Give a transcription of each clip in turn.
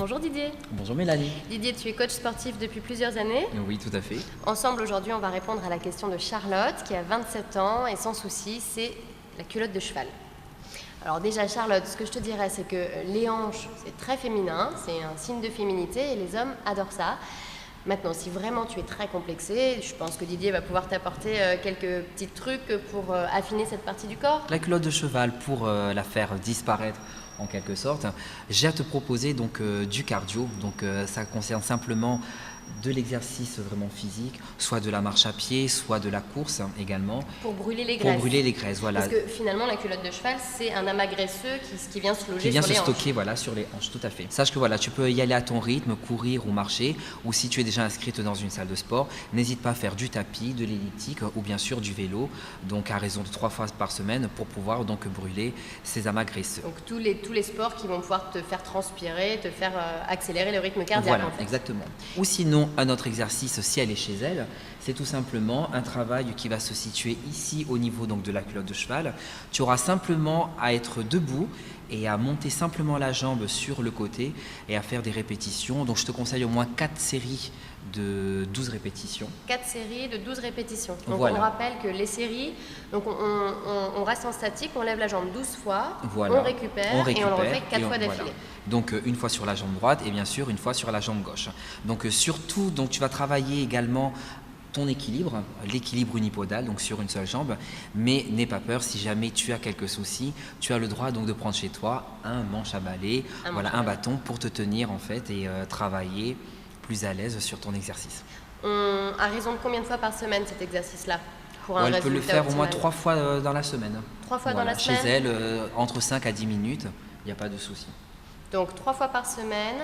Bonjour Didier. Bonjour Mélanie. Didier, tu es coach sportif depuis plusieurs années. Oui, tout à fait. Ensemble, aujourd'hui, on va répondre à la question de Charlotte, qui a 27 ans et sans souci, c'est la culotte de cheval. Alors déjà, Charlotte, ce que je te dirais, c'est que les hanches, c'est très féminin, c'est un signe de féminité et les hommes adorent ça. Maintenant, si vraiment tu es très complexé, je pense que Didier va pouvoir t'apporter quelques petits trucs pour affiner cette partie du corps. La culotte de cheval, pour la faire disparaître en quelque sorte, j'ai à te proposer donc du cardio. Donc ça concerne simplement de l'exercice vraiment physique, soit de la marche à pied, soit de la course également. Pour brûler les graisses. Pour brûler les graisses, voilà. Parce que finalement, la culotte de cheval, c'est un amas graisseux qui vient se loger Qui vient sur se les hanches. stocker voilà, sur les hanches, tout à fait. Sache que voilà, tu peux y aller à ton rythme, courir ou marcher, ou si tu es déjà inscrite dans une salle de sport, n'hésite pas à faire du tapis, de l'elliptique ou bien sûr du vélo, donc à raison de 3 fois par semaine pour pouvoir donc brûler ces amas graisseux. Donc tous les sports qui vont pouvoir te faire transpirer, te faire accélérer le rythme cardiaque. Voilà, en fait. exactement. Ou sinon, un autre exercice, si elle est chez elle, c'est tout simplement un travail qui va se situer ici au niveau donc, de la culotte de cheval. Tu auras simplement à être debout et à monter simplement la jambe sur le côté et à faire des répétitions. Donc je te conseille au moins 4 séries de 12 répétitions. 4 séries de 12 répétitions. Donc Voilà. on rappelle que les séries, donc on reste en statique, on lève la jambe 12 fois, Voilà. on récupère et on le refait 4 fois d'affilée. Voilà. Donc une fois sur la jambe droite et bien sûr une fois sur la jambe gauche. Donc surtout, donc, tu vas travailler également ton équilibre, l'équilibre unipodal, donc sur une seule jambe, mais n'aie pas peur, si jamais tu as quelques soucis, tu as le droit donc de prendre chez toi un manche à balai, un bâton pour te tenir en fait et travailler plus à l'aise sur ton exercice. À raison de combien de fois par semaine cet exercice-là pour un Elle peut le résultat faire au moins optimal? 3 fois dans la semaine. 3 fois Voilà, dans la semaine. chez elle, entre 5 à 10 minutes, il n'y a pas de souci. Donc 3 fois par semaine,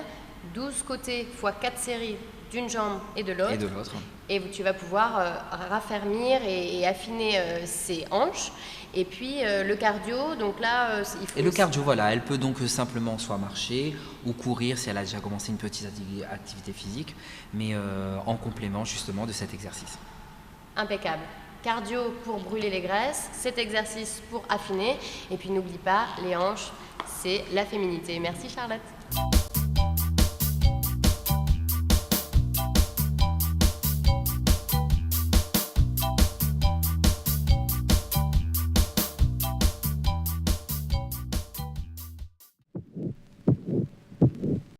12 côtés fois 4 séries d'une jambe et de l'autre. Et de l'autre. Et tu vas pouvoir raffermir et affiner ses hanches. Et puis le cardio, donc là, il faut. Et le cardio, voilà, elle peut donc simplement soit marcher ou courir si elle a déjà commencé une petite activité physique, mais en complément justement de cet exercice. Impeccable. Cardio pour brûler les graisses, cet exercice pour affiner. Et puis n'oublie pas, les hanches, c'est la féminité. Merci Charlotte.